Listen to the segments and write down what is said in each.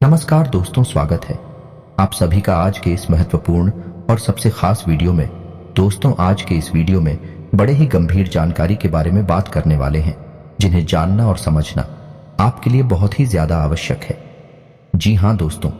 नमस्कार दोस्तों, स्वागत है आप सभी का आज के इस महत्वपूर्ण और सबसे खास वीडियो में। दोस्तों, आज के इस वीडियो में बड़े ही गंभीर जानकारी के बारे में बात करने वाले हैं, जिन्हें जानना और समझना आपके लिए बहुत ही ज्यादा आवश्यक है। जी हाँ दोस्तों,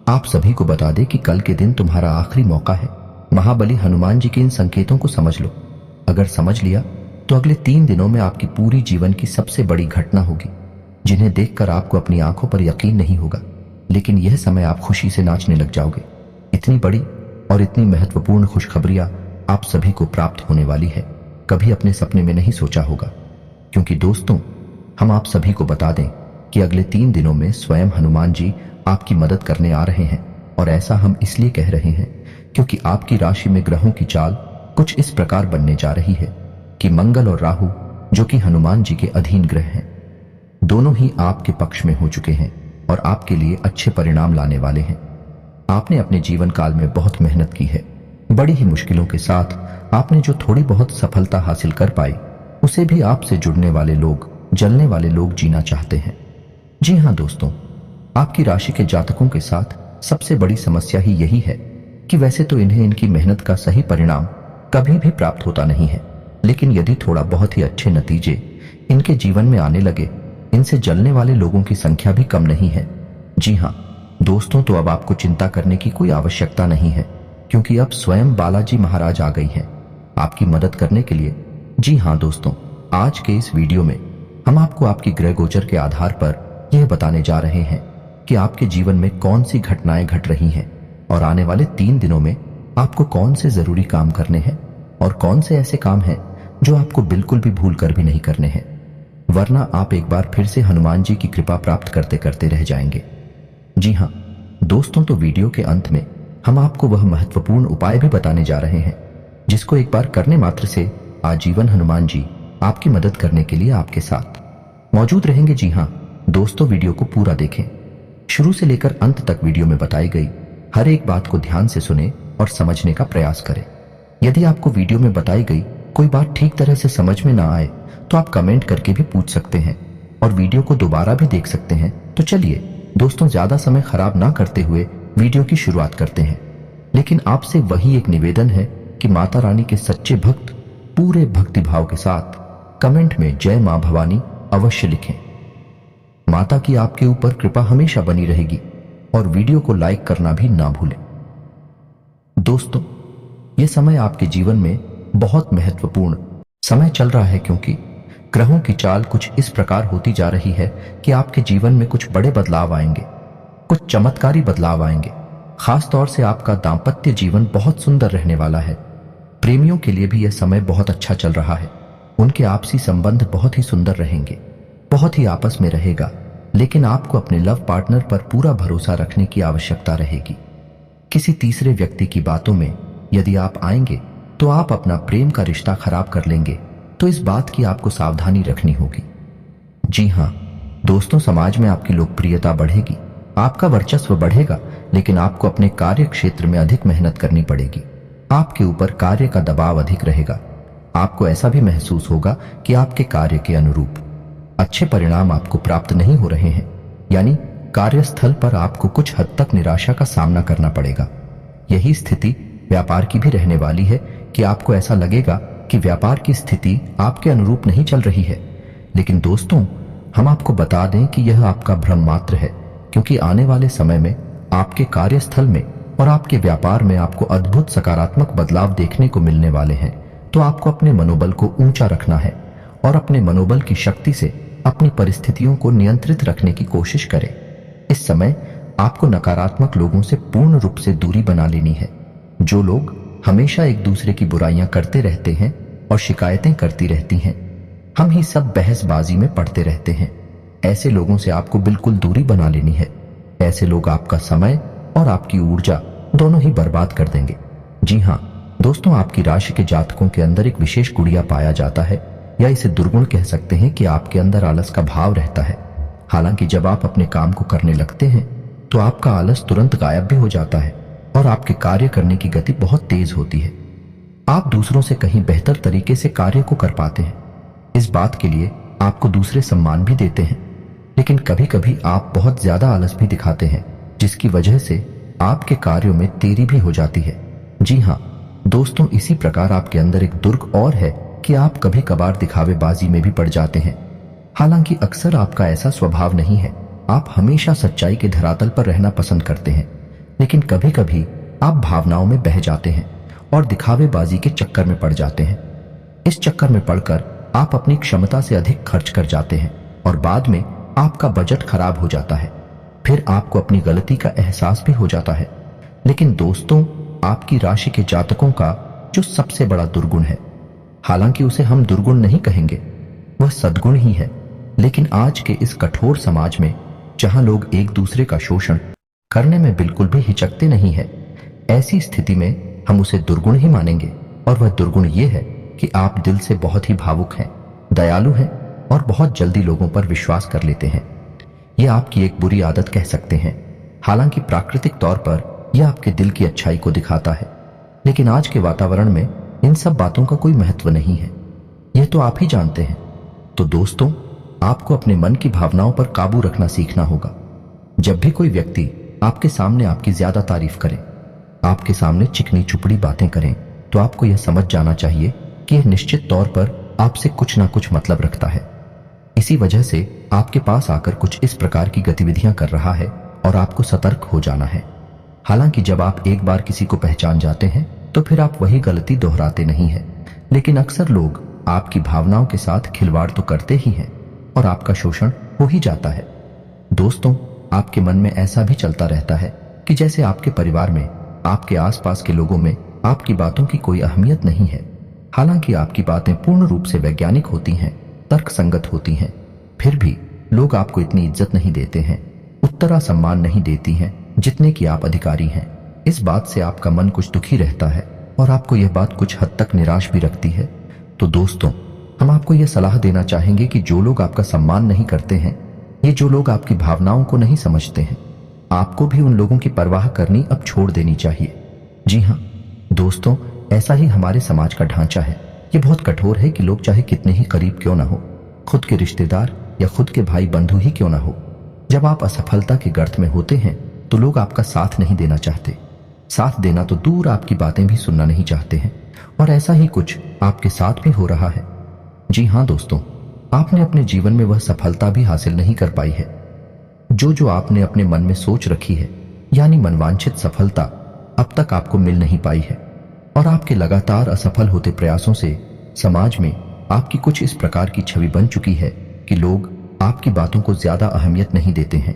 आप सभी को बता दें कि कल के दिन तुम्हारा आखिरी मौका है। महाबली हनुमान जी के इन संकेतों को समझ लो। अगर समझ लिया तो अगले 3 दिनों में आपकी पूरी जीवन की सबसे बड़ी घटना होगी, जिन्हें देखकर आपको अपनी आंखों पर यकीन नहीं होगा, लेकिन यह समय आप खुशी से नाचने लग जाओगे। इतनी बड़ी और इतनी महत्वपूर्ण खुशखबरियां आप सभी को प्राप्त होने वाली है, कभी अपने सपने में नहीं सोचा होगा। क्योंकि दोस्तों, हम आप सभी को बता दें कि अगले 3 दिनों में स्वयं हनुमान जी आपकी मदद करने आ रहे हैं। और ऐसा हम इसलिए कह रहे हैं क्योंकि आपकी राशि में ग्रहों की चाल कुछ इस प्रकार बनने जा रही है कि मंगल और राहु, जो कि हनुमान जी के अधीन ग्रह हैं, दोनों ही आपके पक्ष में हो चुके हैं और आपके लिए अच्छे परिणाम लाने वाले हैं। आपने अपने जीवन काल में बहुत मेहनत की है। बड़ी ही मुश्किलों के साथ आपने जो थोड़ी बहुत सफलता हासिल कर पाई, उसे भी आपसे जुड़ने वाले लोग, जलने वाले लोग जीना चाहते हैं। जी हाँ दोस्तों, आपकी राशि के जातकों के साथ सबसे बड़ी समस्या ही यही है कि वैसे तो इन्हें इनकी मेहनत का सही परिणाम कभी भी प्राप्त होता नहीं है, लेकिन यदि थोड़ा बहुत ही अच्छे नतीजे इनके जीवन में आने लगे, इनसे जलने वाले लोगों की संख्या भी कम नहीं है। जी हाँ दोस्तों, तो अब आपको चिंता करने की कोई आवश्यकता नहीं है, क्योंकि अब स्वयं बालाजी महाराज आ गई हैं आपकी मदद करने के लिए। जी हाँ दोस्तों, आज के इस वीडियो में हम आपको आपकी ग्रह गोचर के आधार पर यह बताने जा रहे हैं कि आपके जीवन में कौन सी घटनाएं घट रही हैं और आने वाले 3 दिनों में आपको कौन से जरूरी काम करने हैं और कौन से ऐसे काम हैं जो आपको बिल्कुल भी भूल कर भी नहीं करने हैं, वरना आप एक बार फिर से हनुमान जी की कृपा प्राप्त करते करते रह जाएंगे। जी हाँ दोस्तों, तो वीडियो के अंत में हम आपको वह महत्वपूर्ण उपाय भी बताने जा रहे हैं, जिसको एक बार करने मात्र से आजीवन हनुमान जी आपकी मदद करने के लिए आपके साथ मौजूद रहेंगे। जी हाँ दोस्तों, वीडियो को पूरा देखें, शुरू से लेकर अंत तक वीडियो में बताई गई हर एक बात को ध्यान से सुने और समझने का प्रयास करें। यदि आपको वीडियो में बताई गई कोई बात ठीक तरह से समझ में ना आए तो आप कमेंट करके भी पूछ सकते हैं और वीडियो को दोबारा भी देख सकते हैं। तो चलिए दोस्तों, ज्यादा समय खराब ना करते हुए वीडियो की शुरुआत करते हैं। लेकिन आपसे वही एक निवेदन है कि माता रानी के सच्चे भक्त पूरे भक्तिभाव के साथ कमेंट में जय मां भवानी अवश्य लिखें। माता की आपके ऊपर कृपा हमेशा बनी रहेगी और वीडियो को लाइक करना भी ना भूलें। दोस्तों, यह समय आपके जीवन में बहुत महत्वपूर्ण समय चल रहा है, क्योंकि ग्रहों की चाल कुछ इस प्रकार होती जा रही है कि आपके जीवन में कुछ बड़े बदलाव आएंगे, कुछ चमत्कारी बदलाव आएंगे। खास तौर से आपका दांपत्य जीवन बहुत सुंदर रहने वाला है। प्रेमियों के लिए भी यह समय बहुत अच्छा चल रहा है। उनके आपसी संबंध बहुत ही सुंदर रहेंगे, बहुत ही आपस में रहेगा। लेकिन आपको अपने लव पार्टनर पर पूरा भरोसा रखने की आवश्यकता रहेगी। किसी तीसरे व्यक्ति की बातों में यदि आप आएंगे तो आप अपना प्रेम का रिश्ता खराब कर लेंगे, तो इस बात की आपको सावधानी रखनी होगी। जी हाँ दोस्तों, समाज में आपकी लोकप्रियता बढ़ेगी, आपका वर्चस्व बढ़ेगा, लेकिन आपको अपने कार्य क्षेत्र में अधिक मेहनत करनी पड़ेगी। आपके ऊपर कार्य का दबाव अधिक रहेगा। आपको ऐसा भी महसूस होगा कि आपके कार्य के अनुरूप अच्छे परिणाम आपको प्राप्त नहीं हो रहे हैं, यानी कार्यस्थल पर आपको कुछ हद तक निराशा का सामना करना पड़ेगा। यही स्थिति व्यापार की भी रहने वाली है कि आपको ऐसा लगेगा कि व्यापार की स्थिति आपके अनुरूप नहीं चल रही है। लेकिन दोस्तों, हम आपको बता दें कि यह आपका भ्रम मात्र है, क्योंकि आने वाले समय में आपके कार्यस्थल में और आपके व्यापार में आपको अद्भुत सकारात्मक बदलाव देखने को मिलने वाले हैं। तो आपको अपने मनोबल को ऊंचा रखना है और अपने मनोबल की शक्ति से अपनी परिस्थितियों को नियंत्रित रखने की कोशिश करें। इस समय आपको नकारात्मक लोगों से पूर्ण रूप से दूरी बना लेनी है। जो लोग हमेशा एक दूसरे की बुराइयां करते रहते हैं और शिकायतें करती रहती हैं, हम ही सब बहसबाजी में पड़ते रहते हैं, ऐसे लोगों से आपको बिल्कुल दूरी बना लेनी है। ऐसे लोग आपका समय और आपकी ऊर्जा दोनों ही बर्बाद कर देंगे। जी हाँ दोस्तों, आपकी राशि के जातकों के अंदर एक विशेष गुड़िया पाया जाता है, या इसे दुर्गुण कह सकते हैं कि आपके अंदर आलस का भाव रहता है। हालांकि जब आप अपने काम को करने लगते हैं तो आपका आलस तुरंत गायब भी हो जाता है और आपके कार्य करने की गति बहुत तेज होती है। आप दूसरों से कहीं बेहतर तरीके से कार्य को कर पाते हैं। इस बात के लिए आपको दूसरे सम्मान भी देते हैं। लेकिन कभी कभी आप बहुत ज्यादा आलस भी दिखाते हैं, जिसकी वजह से आपके कार्यों में देरी भी हो जाती है। जी हाँ दोस्तों, इसी प्रकार आपके अंदर एक दुर्ग और है कि आप कभी कभार दिखावेबाजी में भी पड़ जाते हैं। हालांकि अक्सर आपका ऐसा स्वभाव नहीं है, आप हमेशा सच्चाई के धरातल पर रहना पसंद करते हैं, लेकिन कभी कभी आप भावनाओं में बह जाते हैं और दिखावेबाजी के चक्कर में पड़ जाते हैं। इस चक्कर में पड़कर आप अपनी क्षमता से अधिक खर्च कर जाते हैं और बाद में आपका बजट खराब हो जाता है। फिर आपको अपनी गलती का एहसास भी हो जाता है। लेकिन दोस्तों, आपकी राशि के जातकों का जो सबसे बड़ा दुर्गुण है, हालांकि उसे हम दुर्गुण नहीं कहेंगे, वह सद्गुण ही है। लेकिन आज के इस कठोर समाज में, जहां लोग एक दूसरे का शोषण करने में बिल्कुल भी हिचकते नहीं है, ऐसी स्थिति में हम उसे दुर्गुण ही मानेंगे। और वह दुर्गुण ये है कि आप दिल से बहुत ही भावुक हैं, दयालु हैं और बहुत जल्दी लोगों पर विश्वास कर लेते हैं। यह आपकी एक बुरी आदत कह सकते हैं। हालांकि प्राकृतिक तौर पर यह आपके दिल की अच्छाई को दिखाता है, लेकिन आज के वातावरण में इन सब बातों का कोई महत्व नहीं है, यह तो आप ही जानते हैं। तो दोस्तों, आपको अपने मन की भावनाओं पर काबू रखना सीखना होगा। जब भी कोई व्यक्ति आपके सामने आपकी ज्यादा तारीफ करे, आपके सामने चिकनी चुपड़ी बातें करें, तो आपको यह समझ जाना चाहिए कि यह निश्चित तौर पर आपसे कुछ ना कुछ मतलब रखता है। इसी वजह से आपके पास आकर कुछ इस प्रकार की गतिविधियां कर रहा है और आपको सतर्क हो जाना है। हालांकि जब आप एक बार किसी को पहचान जाते हैं तो फिर आप वही गलती दोहराते नहीं हैं, लेकिन अक्सर लोग आपकी भावनाओं के साथ खिलवाड़ तो करते ही हैं और आपका शोषण हो ही जाता है। दोस्तों, आपके मन में ऐसा भी चलता रहता है कि जैसे आपके परिवार में, आपके आसपास के लोगों में आपकी बातों की कोई अहमियत नहीं है। हालांकि आपकी बातें पूर्ण रूप से वैज्ञानिक होती हैं, तर्कसंगत होती हैं, फिर भी लोग आपको इतनी इज्जत नहीं देते हैं, उतना सम्मान नहीं देती हैं जितने कि आप अधिकारी हैं। इस बात से आपका मन कुछ दुखी रहता है और आपको यह बात कुछ हद तक निराश भी रखती है। तो दोस्तों, हम आपको यह सलाह देना चाहेंगे कि जो लोग आपका सम्मान नहीं करते हैं, ये जो लोग आपकी भावनाओं को नहीं समझते हैं, आपको भी उन लोगों की परवाह करनी अब छोड़ देनी चाहिए। जी हाँ दोस्तों, ऐसा ही हमारे समाज का ढांचा है। ये बहुत कठोर है कि लोग चाहे कितने ही करीब क्यों ना हो, खुद के रिश्तेदार या खुद के भाई बंधु ही क्यों ना हो, जब आप असफलता के गर्त में होते हैं तो लोग आपका साथ नहीं देना चाहते। साथ देना तो दूर, आपकी बातें भी सुनना नहीं चाहते हैं। और ऐसा ही कुछ आपके साथ भी हो रहा है। जी हाँ दोस्तों, आपने अपने जीवन में वह सफलता भी हासिल नहीं कर पाई है जो आपने अपने मन में सोच रखी है, यानी मनवांछित सफलता अब तक आपको मिल नहीं पाई है। और आपके लगातार असफल होते प्रयासों से समाज में आपकी कुछ इस प्रकार की छवि बन चुकी है कि लोग आपकी बातों को ज्यादा अहमियत नहीं देते हैं।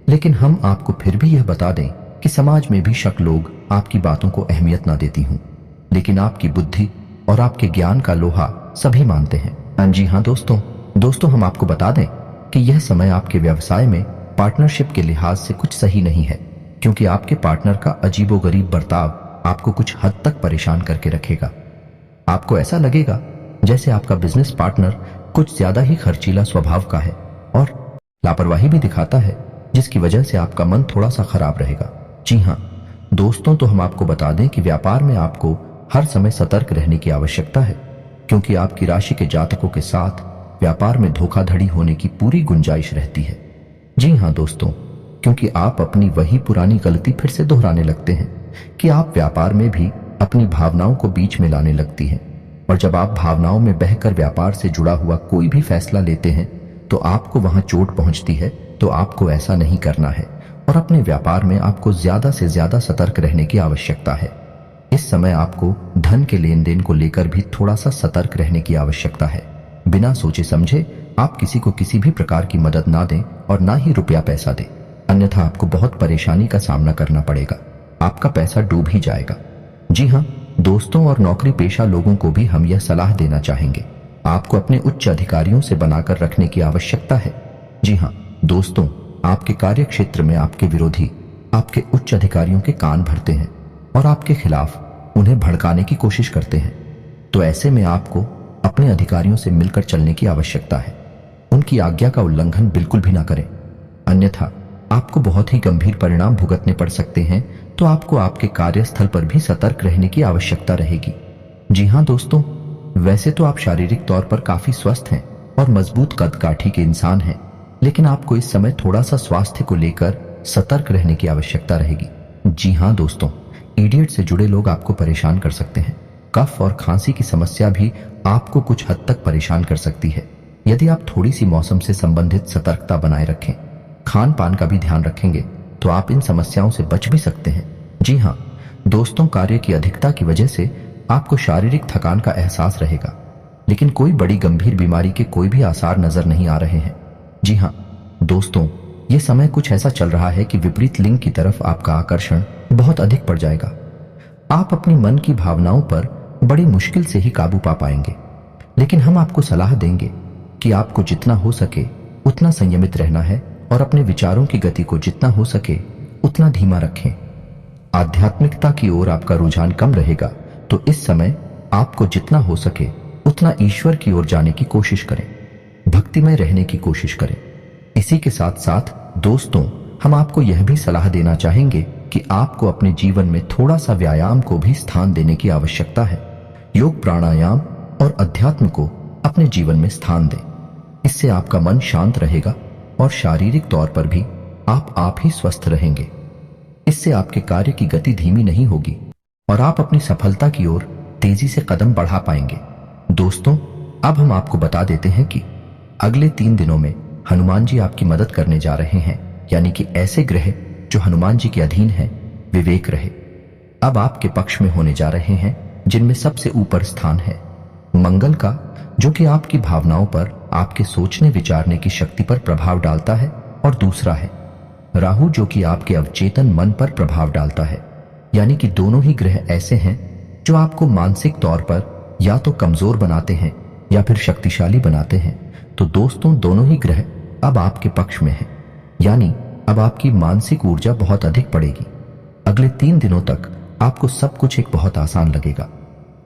लेकिन हम आपको फिर भी यह बता दें कि समाज में भी शक लोग आपकी बातों को अहमियत ना देती हूं, लेकिन आपकी बुद्धि और आपके ज्ञान का लोहा सभी मानते हैं। जी हाँ दोस्तों, हम आपको बता दें कि यह समय आपके व्यवसाय में पार्टनरशिप के लिहाज से कुछ सही नहीं है, क्योंकि आपके पार्टनर का अजीबोगरीब बर्ताव आपको कुछ हद तक परेशान करके रखेगा। आपको ऐसा लगेगा जैसे आपका बिजनेस पार्टनर कुछ ज्यादा ही खर्चीला स्वभाव का है और लापरवाही भी दिखाता है, जिसकी वजह से आपका मन थोड़ा सा खराब रहेगा। जी हाँ दोस्तों, तो हम आपको बता दें कि व्यापार में आपको हर समय सतर्क रहने की आवश्यकता है, क्योंकि आपकी राशि के जातकों के साथ व्यापार में धोखाधड़ी होने की पूरी गुंजाइश रहती है। जी हाँ दोस्तों, क्योंकि आप अपनी वही पुरानी गलती फिर से दोहराने लगते हैं कि आप व्यापार में भी अपनी भावनाओं को बीच में लाने लगती हैं। और जब आप भावनाओं में बहकर व्यापार से जुड़ा हुआ कोई भी फैसला लेते हैं तो आपको वहां चोट पहुंचती है। तो आपको ऐसा नहीं करना है और अपने व्यापार में आपको ज्यादा से ज्यादा सतर्क रहने की आवश्यकता है। इस समय आपको धन के लेन देन को लेकर भी थोड़ा सा सतर्क रहने की आवश्यकता है। बिना सोचे समझे आप किसी को किसी भी प्रकार की मदद ना दें और ना ही रुपया पैसा दें, अन्यथा आपको बहुत परेशानी का सामना करना पड़ेगा, आपका पैसा डूब ही जाएगा। जी हाँ दोस्तों, और नौकरी पेशा लोगों को भी हम यह सलाह देना चाहेंगे, आपको अपने उच्च अधिकारियों से बनाकर रखने की आवश्यकता है। जी हाँ दोस्तों, आपके कार्य क्षेत्र में आपके विरोधी आपके उच्च अधिकारियों के कान भरते हैं और आपके खिलाफ उन्हें भड़काने की कोशिश करते हैं। तो ऐसे में आपको अपने अधिकारियों से मिलकर चलने की आवश्यकता है। उनकी आज्ञा का उल्लंघन बिल्कुल भी ना करें, अन्यथा आपको बहुत ही गंभीर परिणाम भुगतने पड़ सकते हैं। तो आपको आपके कार्यस्थल पर भी सतर्क रहने की आवश्यकता रहेगी। जी हाँ दोस्तों, वैसे तो आप शारीरिक तौर पर काफी स्वस्थ हैं और मजबूत कद काठी के इंसान हैं, लेकिन आपको इस समय थोड़ा सा स्वास्थ्य को लेकर सतर्क रहने की आवश्यकता रहेगी। जी हाँ दोस्तों, इडियट से जुड़े लोग आपको परेशान कर सकते हैं। कफ और खांसी की समस्या भी आपको कुछ हद तक परेशान कर सकती है। यदि आप थोड़ी सी मौसम से संबंधित सतर्कता बनाए रखें, खान पान का भी ध्यान रखेंगे, तो आप इन समस्याओं से बच भी सकते हैं। जी हाँ दोस्तों, कार्य की अधिकता की वजह से आपको शारीरिक थकान का एहसास रहेगा, लेकिन कोई बड़ी गंभीर बीमारी के कोई भी आसार नजर नहीं आ रहे हैं। जी हाँ दोस्तों, ये समय कुछ ऐसा चल रहा है कि विपरीत लिंग की तरफ आपका आकर्षण बहुत अधिक बढ़ जाएगा। आप अपनी मन की भावनाओं पर बड़ी मुश्किल से ही काबू पा पाएंगे, लेकिन हम आपको सलाह देंगे कि आपको जितना हो सके उतना संयमित रहना है और अपने विचारों की गति को जितना हो सके उतना धीमा रखें। आध्यात्मिकता की ओर आपका रुझान कम रहेगा, तो इस समय आपको जितना हो सके उतना ईश्वर की ओर जाने की कोशिश करें, भक्तिमय रहने की कोशिश करें। इसी के साथ साथ दोस्तों, हम आपको यह भी सलाह देना चाहेंगे कि आपको अपने जीवन में थोड़ा सा व्यायाम को भी स्थान देने की आवश्यकता है। योग, प्राणायाम और अध्यात्म को अपने जीवन में स्थान दें। इससे आपका मन शांत रहेगा और शारीरिक तौर पर भी आप ही स्वस्थ रहेंगे। इससे आपके कार्य की गति धीमी नहीं होगी और आप अपनी सफलता की ओर तेजी से कदम बढ़ा पाएंगे। दोस्तों, अब हम आपको बता देते हैं कि अगले 3 दिनों में हनुमान जी आपकी मदद करने जा रहे हैं, यानी कि ऐसे ग्रह जो हनुमान जी के अधीन हैं, विवेक रहे अब आपके पक्ष में होने जा रहे हैं, जिनमें सबसे ऊपर स्थान है मंगल का, जो कि आपकी भावनाओं पर, आपके सोचने विचारने की शक्ति पर प्रभाव डालता है, और दूसरा है राहु, जो कि आपके अवचेतन मन पर प्रभाव डालता है। यानी कि दोनों ही ग्रह ऐसे हैं जो आपको मानसिक तौर पर या तो कमजोर बनाते हैं या फिर शक्तिशाली बनाते हैं। तो दोस्तों, दोनों ही ग्रह अब आपके पक्ष में हैं, यानी अब आपकी मानसिक ऊर्जा बहुत अधिक बढ़ेगी। अगले 3 दिनों तक आपको सब कुछ एक बहुत आसान लगेगा,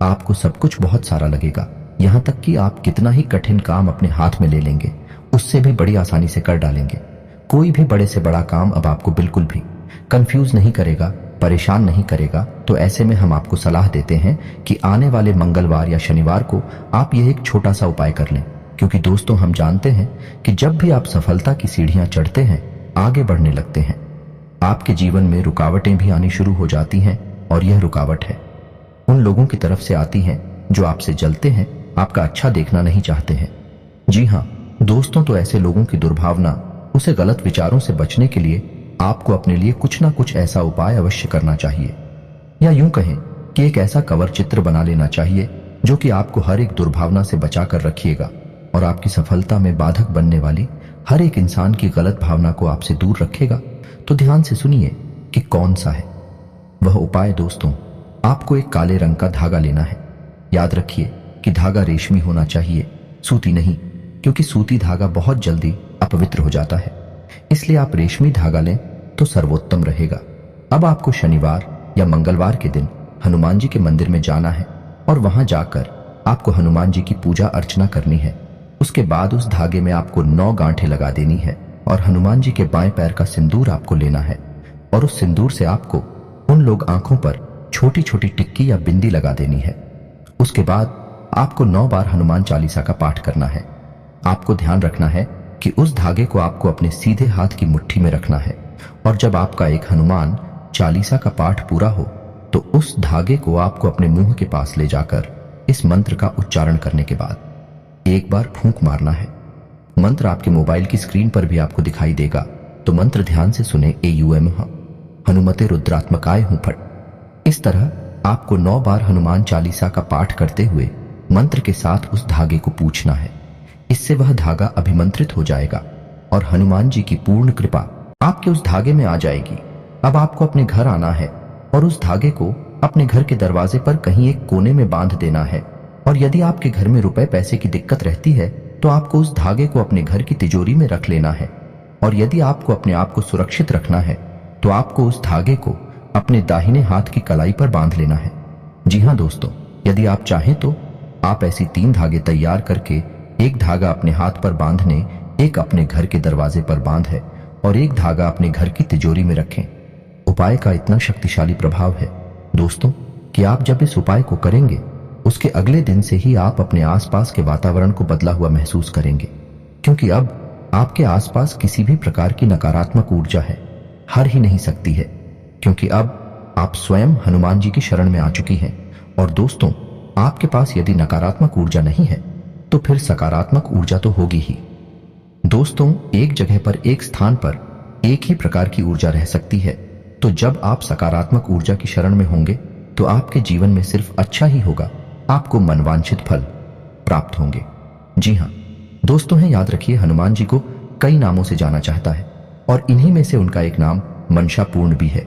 आपको सब कुछ बहुत सारा लगेगा, यहां तक कि आप कितना ही कठिन काम अपने हाथ में ले लेंगे, उससे भी बड़ी आसानी से कर डालेंगे। कोई भी बड़े से बड़ा काम अब आपको बिल्कुल भी कंफ्यूज नहीं करेगा, परेशान नहीं करेगा। तो ऐसे में हम आपको सलाह देते हैं कि आने वाले मंगलवार या शनिवार को आप यह एक छोटा सा उपाय कर लें, क्योंकि दोस्तों, हम जानते हैं कि जब भी आप सफलता की सीढ़ियां चढ़ते हैं, आगे बढ़ने लगते हैं, आपके जीवन में रुकावटें भी आनी शुरू हो जाती हैं, और यह रुकावट है उन लोगों की तरफ से आती हैं जो आपसे जलते हैं, आपका अच्छा देखना नहीं चाहते हैं। जी हाँ दोस्तों, तो ऐसे लोगों की दुर्भावना, उसे गलत विचारों से बचने के लिए आपको अपने लिए कुछ ना कुछ ऐसा उपाय अवश्य करना चाहिए, या यूं कहें कि एक ऐसा कवर चित्र बना लेना चाहिए जो कि आपको हर एक दुर्भावना से बचा कर रखिएगा और आपकी सफलता में बाधक बनने वाली हर एक इंसान की गलत भावना को आपसे दूर रखेगा। तो ध्यान से सुनिए कि कौन सा है वह उपाय। दोस्तों, आपको एक काले रंग का धागा लेना है। याद रखिए कि धागा रेशमी होना चाहिए, सूती नहीं, क्योंकि सूती धागा बहुत जल्दी अपवित्र हो जाता है। इसलिए आप रेशमी धागा लें तो सर्वोत्तम रहेगा। अब आपको शनिवार या मंगलवार के दिन हनुमान जी के मंदिर में जाना है और वहां जाकर आपको हनुमान जी की पूजा अर्चना करनी है। उसके बाद उस धागे में आपको 9 गांठें लगा देनी है और हनुमान जी के बाएं पैर का सिंदूर आपको लेना है, और उस सिंदूर से आपको उन लोग आंखों पर छोटी छोटी टिक्की या बिंदी लगा देनी है। उसके बाद आपको 9 बार हनुमान चालीसा का पाठ करना है। आपको ध्यान रखना है कि उस धागे को आपको अपने सीधे हाथ की मुट्ठी में रखना है, और जब आपका एक हनुमान चालीसा का पाठ पूरा हो तो उस धागे को आपको अपने मुंह के पास ले जाकर इस मंत्र का उच्चारण करने के बाद एक बार फूंक मारना है। मंत्र आपके मोबाइल की स्क्रीन पर भी आपको दिखाई देगा, तो मंत्र ध्यान से सुने। AUM हनुमते रुद्रात्मकाय हूं फट। इस तरह आपको 9 बार हनुमान चालीसा का पाठ करते हुए मंत्र के साथ उस धागे को पूछना है। इससे वह धागा अभिमंत्रित हो जाएगा और हनुमान जी की पूर्ण कृपा आपके उस धागे में आ जाएगी। अब आपको अपने घर आना है और उस धागे को अपने घर के दरवाजे पर कहीं एक कोने में बांध देना है। और यदि आपके घर में रुपए पैसे की दिक्कत रहती है तो आपको उस धागे को अपने घर की तिजोरी में रख लेना है। और यदि आपको अपने आप को सुरक्षित रखना है तो आपको उस धागे को अपने दाहिने हाथ की कलाई पर बांध लेना है। जी हाँ दोस्तों, यदि आप चाहें तो आप ऐसी 3 धागे तैयार करके एक धागा अपने हाथ पर बांधने, एक अपने घर के दरवाजे पर बांधे और एक धागा अपने घर की तिजोरी में रखें। उपाय का इतना शक्तिशाली प्रभाव है दोस्तों कि आप जब इस उपाय को करेंगे उसके अगले दिन से ही आप अपने आसपास के वातावरण को बदला हुआ महसूस करेंगे, क्योंकि अब आपके आसपास किसी भी प्रकार की नकारात्मक ऊर्जा है हर ही नहीं सकती है, क्योंकि अब आप स्वयं हनुमान जी की शरण में आ चुकी हैं। और दोस्तों, आपके पास यदि नकारात्मक ऊर्जा नहीं है तो फिर सकारात्मक ऊर्जा तो होगी ही। दोस्तों, एक जगह पर, एक स्थान पर एक ही प्रकार की ऊर्जा रह सकती है, तो जब आप सकारात्मक ऊर्जा की शरण में होंगे तो आपके जीवन में सिर्फ अच्छा ही होगा, आपको मनवांछित फल प्राप्त होंगे। जी हाँ दोस्तों, याद रखिए, हनुमान जी को कई नामों से जाना चाहता है और इन्हीं में से उनका एक नाम मनसापूर्ण भी है।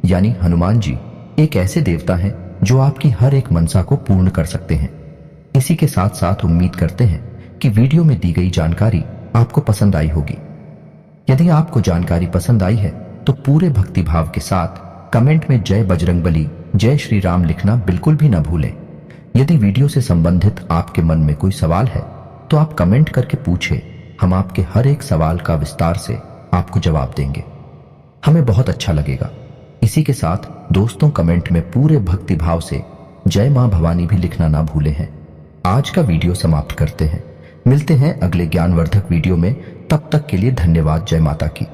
यानी हनुमान जी एक ऐसे देवता हैं जो आपकी हर एक मनसा को पूर्ण कर सकते हैं। इसी के साथ साथ उम्मीद करते हैं कि वीडियो में दी गई जानकारी आपको पसंद आई होगी। यदि आपको जानकारी पसंद आई है तो पूरे भक्तिभाव के साथ कमेंट में जय बजरंगबली, जय श्री राम लिखना बिल्कुल भी न भूलें। यदि वीडियो से संबंधित आपके मन में कोई सवाल है तो आप कमेंट करके पूछें, हम आपके हर एक सवाल का विस्तार से आपको जवाब देंगे, हमें बहुत अच्छा लगेगा। इसी के साथ दोस्तों, कमेंट में पूरे भक्तिभाव से जय मां भवानी भी लिखना ना भूले हैं। आज का वीडियो समाप्त करते हैं, मिलते हैं अगले ज्ञानवर्धक वीडियो में। तब तक के लिए धन्यवाद। जय माता की।